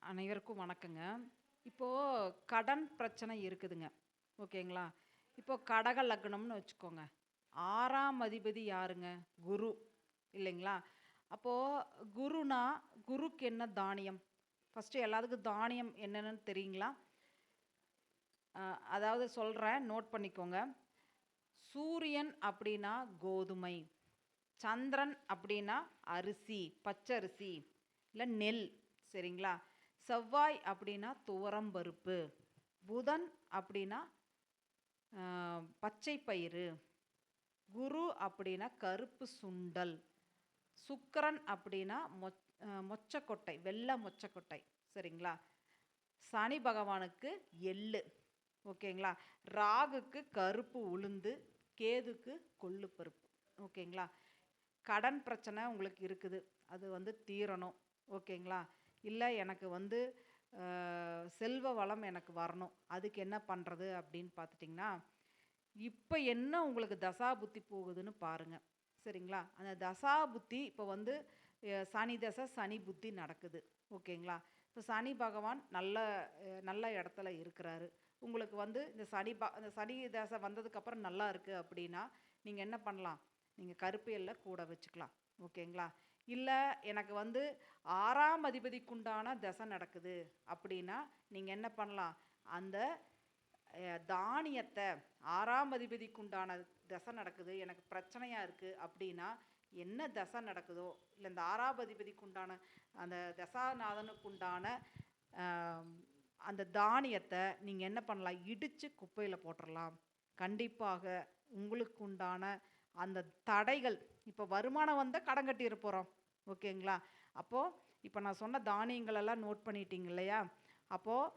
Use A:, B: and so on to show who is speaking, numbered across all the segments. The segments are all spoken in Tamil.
A: அனைவருக்கும் வணக்கங்க. இப்போ கடன் பிரச்சனை இருக்குதுங்க. ஓகேங்களா? இப்போ கடக லக்னம்னு வச்சுக்கோங்க. 6ஆம் அதிபதி யாருங்க? குரு. இல்லைங்களா? அப்போ குருனா, குருக்கு என்ன தானியம்? ஃபர்ஸ்ட்டு எல்லாத்துக்கும் தானியம் என்னன்னு தெரியுங்களா? அ அதாவது சொல்றேன், நோட் பண்ணிக்கோங்க. சூரியன் அப்படின்னா கோதுமை. சந்திரன் அப்படின்னா அரிசி, பச்சரிசி, இல்ல நெல். சரிங்களா? செவ்வாய் அப்படின்னா துவரம்பருப்பு. புதன் அப்படின்னா பச்சை பயிறு. குரு அப்படின்னா கருப்பு சுண்டல். சுக்கிரன் அப்படின்னா மொச்சக்கொட்டை, வெள்ளை மொச்சக்கொட்டை. சரிங்களா? சனி பகவானுக்கு எள்ளு. ஓகேங்களா? ராகுக்கு கருப்பு உளுந்து, கேதுக்கு கொள்ளு பருப்பு. ஓகேங்களா? கடன் பிரச்சனை உங்களுக்கு இருக்குது. அது வந்து தீரணும். ஓகேங்களா? இல்லை எனக்கு வந்து செல்வ வளம் எனக்கு வரணும். அதுக்கு என்ன பண்ணுறது அப்படின்னு பார்த்துட்டிங்கன்னா, இப்போ என்ன உங்களுக்கு தசா புத்தி போகுதுன்னு பாருங்க. சரிங்களா? அந்த தசா புத்தி இப்போ வந்து சனி தசை, சனி புத்தி நடக்குது. ஓகேங்களா? இப்போ சனி பகவான் நல்ல இடத்துல இருக்கிறாரு. உங்களுக்கு வந்து இந்த சனி தசை வந்ததுக்கப்புறம் நல்லா இருக்குது அப்படின்னா, நீங்கள் என்ன பண்ணலாம்? நீங்கள் கருப்பு எல்லை கூட வச்சுக்கலாம். ஓகேங்களா? இல்லை எனக்கு வந்து 6ஆம் அதிபதிக்குண்டான தசை நடக்குது அப்படின்னா, நீங்கள் என்ன பண்ணலாம்? அந்த தானியத்தை 6ஆம் அதிபதிக்குண்டான தசை நடக்குது, எனக்கு பிரச்சனையாக இருக்குது அப்படின்னா, என்ன தசை நடக்குதோ, இல்லை இந்த 6ஆம் அதிபதிக்குண்டான அந்த தசாநாதனுக்குண்டான அந்த தானியத்தை நீங்கள் என்ன பண்ணலாம்? இடித்து குப்பையில் போட்டுடலாம். கண்டிப்பாக உங்களுக்கு உண்டான அந்த தடைகள், இப்போ வருமானம் வந்தால் கடன் கட்டிட போகிறோம். ஓகேங்களா? அப்போது இப்போ நான் சொன்ன தானியங்கள் எல்லாம் நோட் பண்ணிட்டீங்க இல்லையா? அப்போது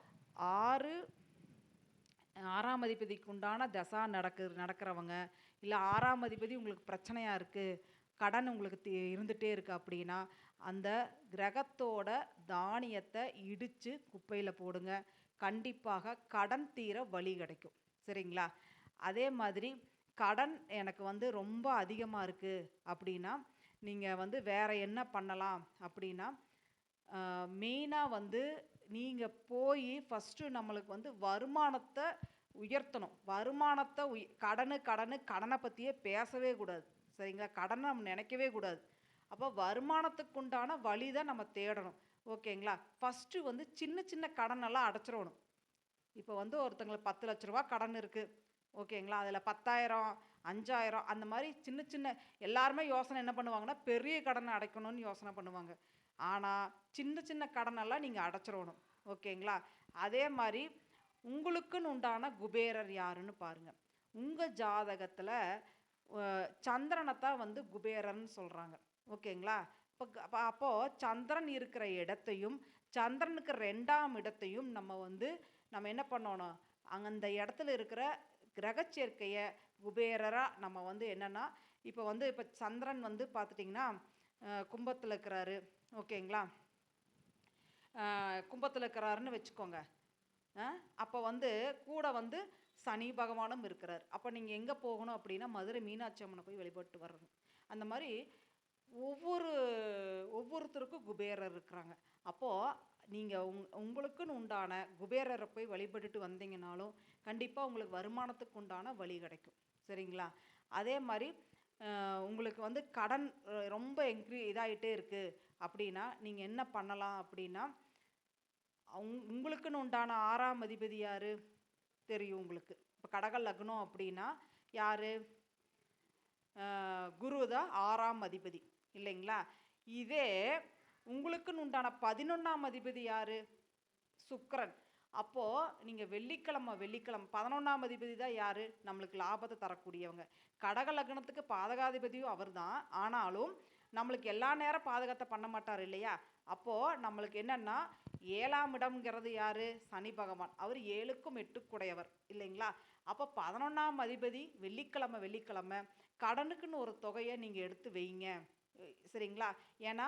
A: 6ஆம் அதிபதிக்கு உண்டான தசா நடக்கிறவங்க, இல்லை 6ஆம் அதிபதி உங்களுக்கு பிரச்சனையாக இருக்குது, கடன் உங்களுக்கு இருந்துகிட்டே இருக்குது அப்படின்னா, அந்த கிரகத்தோட தானியத்தை இடித்து குப்பையில் போடுங்க. கண்டிப்பாக கடன் தீர வழி கிடைக்கும். சரிங்களா? அதே மாதிரி கடன் எனக்கு வந்து ரொம்ப அதிகமாக இருக்குது அப்படின்னா, நீங்கள் வந்து வேறு என்ன பண்ணலாம் அப்படின்னா, மெயினாக வந்து நீங்கள் போய் ஃபஸ்ட்டு நம்மளுக்கு வந்து வருமானத்தை உயர்த்தணும். வருமானத்தை கடனை பற்றியே பேசவே கூடாது. சரிங்களா? கடனை நம்ம நினைக்கவே கூடாது. அப்போ வருமானத்துக்குண்டான வழி தான் நம்ம தேடணும். ஓகேங்களா? ஃபஸ்ட்டு வந்து சின்ன சின்ன கடனெல்லாம் அடைச்சிடணும். இப்போ வந்து ஒருத்தங்களுக்கு 10,00,000 கடன் இருக்குது. ஓகேங்களா? அதில் 10,000, 5,000 அந்த மாதிரி சின்ன சின்ன எல்லாருமே யோசனை என்ன பண்ணுவாங்கன்னா, பெரிய கடனை அடைக்கணும்னு யோசனை பண்ணுவாங்க. ஆனால் சின்ன சின்ன கடனெல்லாம் நீங்கள் அடைச்சிடணும். ஓகேங்களா? அதே மாதிரி உங்களுக்குன்னு உண்டான குபேரர் யாருன்னு பாருங்க. உங்கள் ஜாதகத்தில் சந்திரனைத்தான் வந்து குபேரர்னு சொல்கிறாங்க. ஓகேங்களா? அப்போது சந்திரன் இருக்கிற இடத்தையும், சந்திரனுக்கு 2ஆம் இடத்தையும் நம்ம என்ன பண்ணணும்? அந்த இடத்துல இருக்கிற கிரகச்சேர்க்கையை குபேரராக நம்ம வந்து என்னென்னா, இப்போ சந்திரன் வந்து பார்த்துட்டிங்கன்னா கும்பத்தில் இருக்கிறாரு. ஓகேங்களா? கும்பத்தில் இருக்கிறாருன்னு வச்சுக்கோங்க. அப்போ வந்து கூட வந்து சனி பகவானும் இருக்கிறார். அப்போ நீங்கள் எங்கே போகணும் அப்படின்னா, மதுரை மீனாட்சி அம்மனை போய் வழிபட்டு வரணும். அந்த மாதிரி ஒவ்வொருத்தருக்கும் குபேரர் இருக்கிறாங்க. அப்போது நீங்கள் உங்களுக்குன்னு உண்டான குபேரரை போய் வழிபட்டுட்டு வந்தீங்கனாலும் கண்டிப்பாக உங்களுக்கு வருமானத்துக்கு உண்டான வழி கிடைக்கும். சரிங்களா? அதே மாதிரி உங்களுக்கு வந்து கடன் ரொம்ப இதாகிட்டே இருக்குது அப்படின்னா, நீங்கள் என்ன பண்ணலாம் அப்படின்னா, உங்களுக்குன்னு உண்டான 6ஆம் அதிபதி யார் தெரியும் உங்களுக்கு. இப்போ கடக லக்னம் அப்படின்னா யார்? குரு தான் 6ஆம் அதிபதி இல்லைங்களா? இதே உங்களுக்குன்னு உண்டான 11ஆம் அதிபதி யார்? சுக்கிரன். அப்போது நீங்கள் வெள்ளிக்கிழமை 11ஆம் அதிபதி தான் யார்? நம்மளுக்கு லாபத்தை தரக்கூடியவங்க. கடக லக்னத்துக்கு பாதகாதிபதியும் அவர் தான். ஆனாலும் நம்மளுக்கு எல்லா நேரம் பாதகத்தை பண்ண மாட்டார் இல்லையா? அப்போது நம்மளுக்கு என்னென்னா, 7ஆம் இடம்ங்கிறது யார்? சனி பகவான். அவர் 7க்கும் 8க்குடையவர் இல்லைங்களா? அப்போ 11ஆம் அதிபதி வெள்ளிக்கிழமை கடனுக்குன்னு ஒரு தொகையை நீங்கள் எடுத்து வைங்க. சரிங்களா? ஏன்னா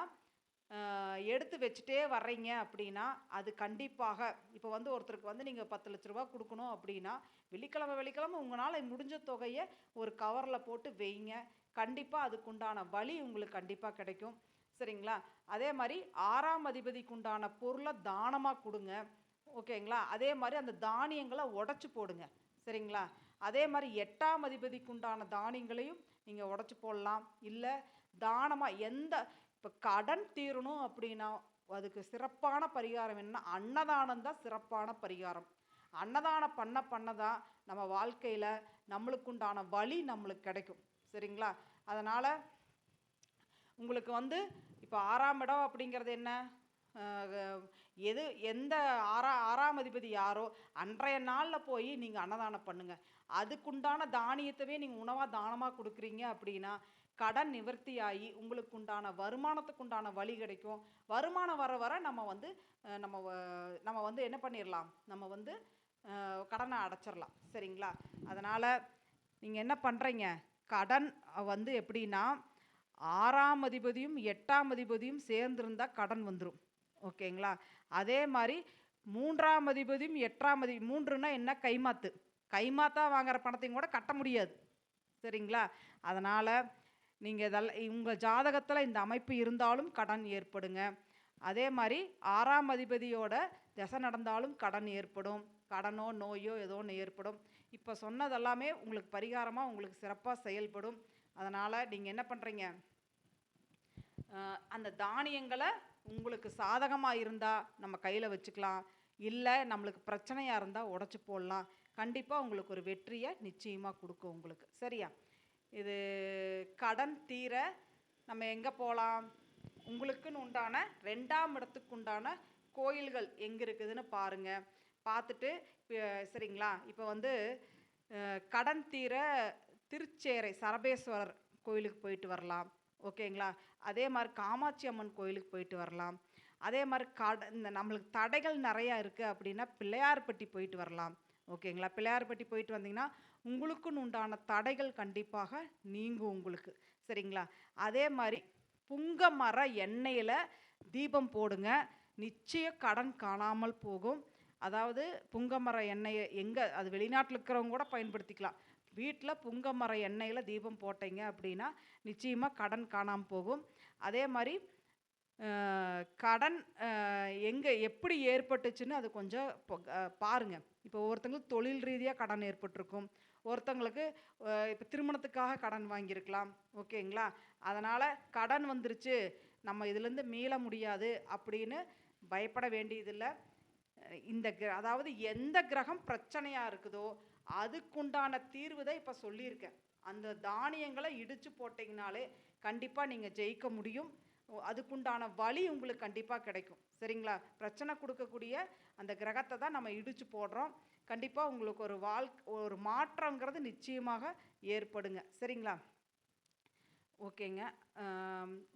A: எடுத்து வச்சுட்டே வர்றீங்க அப்படின்னா, அது கண்டிப்பாக இப்போ வந்து ஒருத்தருக்கு வந்து நீங்கள் 10,00,000 கொடுக்கணும் அப்படின்னா, வெள்ளிக்கிழமை உங்களால் முடிஞ்ச தொகையை ஒரு கவரில் போட்டு வைங்க. கண்டிப்பாக அதுக்குண்டான வழி உங்களுக்கு கண்டிப்பாக கிடைக்கும். சரிங்களா? அதே மாரி 6ஆம் அதிபதிக்கு உண்டான பொருள தானமா குடுங்க. ஓகேங்களா? அதே மாரி அந்த தானியங்கள உடைச்சு போடுங்க. சரிங்களா? அதே மாரி 8ஆம் அதிபதிக்கு உண்டான தானியங்களையும் நீங்க உடைச்சு போடலாம். இல்ல தானமா இப்ப கடன் தீரணும் அப்படின்னா, அதுக்கு சிறப்பான பரிகாரம் என்னன்னா, அன்னதானம் தான் சிறப்பான பரிகாரம். அன்னதானம் பண்ண தான் நம்ம வாழ்க்கையில நம்மளுக்கு உண்டான வழி நம்மளுக்கு கிடைக்கும். சரிங்களா? அதனால உங்களுக்கு இப்ப 6ஆம் இடம் அப்படிங்கிறது என்ன? அ எது எந்த 6ஆம் அதிபதி யாரோ, அன்றைய நாள்ல போயி நீங்க அன்னதானம் பண்ணுங்க. அதுக்குண்டான தானியத்தவே நீங்க உணவா தானமா குடுக்குறீங்க அப்படின்னா, கடன் நிவர்த்தியாயி உங்களுக்கு உண்டான வருமானத்துக்கு உண்டான வழி கிடைக்கும். வருமானம் வர வர நம்ம வந்து அ நம்ம வ நம்ம வந்து என்ன பண்ணிறலாம்? நம்ம கடன அடைச்சிரலாம். சரிங்களா? அதனால நீங்க என்ன பண்றீங்க? கடன் எப்படின்னா, 6ஆம் அதிபதியும், 8ஆம் அதிபதியும் சேர்ந்திருந்தா கடன் வந்துரும். ஓகேங்களா? அதே மாரி 3ஆம் அதிபதியும், 8ஆம் 3ன்னா என்ன? கைமாத்து. கைமாத்தா வாங்குற பணத்தையும் கூட கட்ட முடியாது. சரிங்களா? அதனால நீங்க உங்க ஜாதகத்துல இந்த அமைப்பு இருந்தாலும் கடன் ஏற்படுங்க. அதே மாரி 6ஆம் அதிபதியோட திசை நடந்தாலும் கடன் ஏற்படும். கடனோ, நோயோ ஏதோ ஒண்ணு ஏற்படும். இப்ப சொன்னதெல்லாமே உங்களுக்கு பரிகாரமா உங்களுக்கு சிறப்பா செயல்படும். அதனால நீங்க என்ன பண்றீங்க? அந்த தானியங்கள உங்களுக்கு சாதகமா இருந்தா நம்ம கையில வச்சுக்கலாம். இல்ல நம்மளுக்கு பிரச்சனையா இருந்தா உடைச்சு போடலாம். கண்டிப்பா உங்களுக்கு ஒரு வெற்றிய நிச்சயமா குடுக்கும் உங்களுக்கு. சரியா? இது கடன் தீர நம்ம எங்க போலாம்? உங்களுக்குன்னு உண்டான 2ஆம் இடத்துக்கு உண்டான கோயில்கள் எங்க இருக்குதுன்னு பாருங்க. பார்த்துட்டு சரிங்களா? இப்ப கடன் தீர திருச்சேறை சரபேஸ்வரர் கோயிலுக்கு போயிட்டு வரலாம். ஓகேங்களா? அதே மாரி காமாட்சி அம்மன் கோயிலுக்கு போயிட்டு வரலாம். அதே மாரி இந்த நம்மளுக்கு தடைகள் நெறையா இருக்கு அப்படின்னா, பிள்ளையார்பட்டி போயிட்டு வரலாம். ஓகேங்களா? பிள்ளையார்பட்டி போயிட்டு வந்தீங்கன்னா, உங்களுக்குன்னு உண்டான தடைகள் கண்டிப்பாக நீங்கும் உங்களுக்கு. சரிங்களா? அதே மாரி புங்க மர எண்ணெயில தீபம் போடுங்க. நிச்சயம் கடன் காணாமல் போகும். அதாவது புங்க மர எண்ணெய அது வெளிநாட்ல இருக்கிறவங்க கூட பயன்படுத்திக்கலாம். வீட்ல புங்க மர எண்ணெயில தீபம் போட்டீங்க அப்படின்னா, நிச்சயமா கடன் காணாம போகும். அதே மாரி அ கடன் எப்படி ஏற்பட்டுச்சுன்னு அது கொஞ்சம் பாருங்க. இப்போ ஒவ்வொருத்தங்களுக்கு தொழில் ரீதியா கடன் ஏற்பட்டிருக்கும். ஒருத்தங்களுக்கு இப்ப திருமணத்துக்காக கடன் வாங்கியிருக்கலாம். ஓகேங்களா? அதனால கடன் வந்துருச்சு, நம்ம இதுலேருந்து மீள முடியாது அப்படின்னு பயப்பட வேண்டியதில்ல. அதாவது எந்த கிரகம் பிரச்சனையா இருக்குதோ, அதுக்குண்டான தீர்வு தான் இப்ப சொல்லியிருக்கேன். அந்த தானியங்கள இடிச்சு போட்டீங்கனாலே, கண்டிப்பா நீங்க ஜெயிக்க முடியும். அதுக்குண்டான வழி உங்களுக்கு கண்டிப்பா கிடைக்கும். சரிங்களா? பிரச்சனை குடுக்கக்கூடிய அந்த கிரகத்த தான் நம்ம இடிச்சு போடுறோம். கண்டிப்பா உங்களுக்கு ஒரு மாற்றங்கிறது நிச்சயமாக ஏற்படுங்க. சரிங்களா? ஓகேங்க.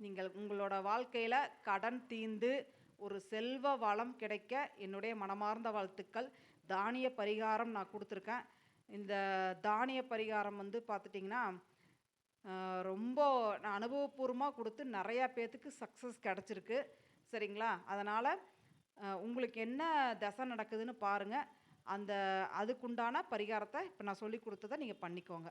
A: நீங்கள் உங்களோட வாழ்க்கையில கடன் தீர்ந்து ஒரு செல்வ வளம் கிடைக்க என்னுடைய மனமார்ந்த வாழ்த்துக்கள். தானிய பரிகாரம் நான் குடுத்துருக்கேன். இந்த தானிய பரிகாரம் பார்த்துட்டிங்கன்னா, ரொம்ப நான் அனுபவபூர்வமா குடுத்து நெறையா பேத்துக்கு சக்சஸ் கெடைச்சிருக்கு. சரிங்களா? அதனால உங்களுக்கு என்ன தசை நடக்குதுன்னு பாருங்க. அதுக்குண்டான பரிகாரத்த இப்ப நான் சொல்லிக் குடுத்தத நீங்க பண்ணிக்கோங்க.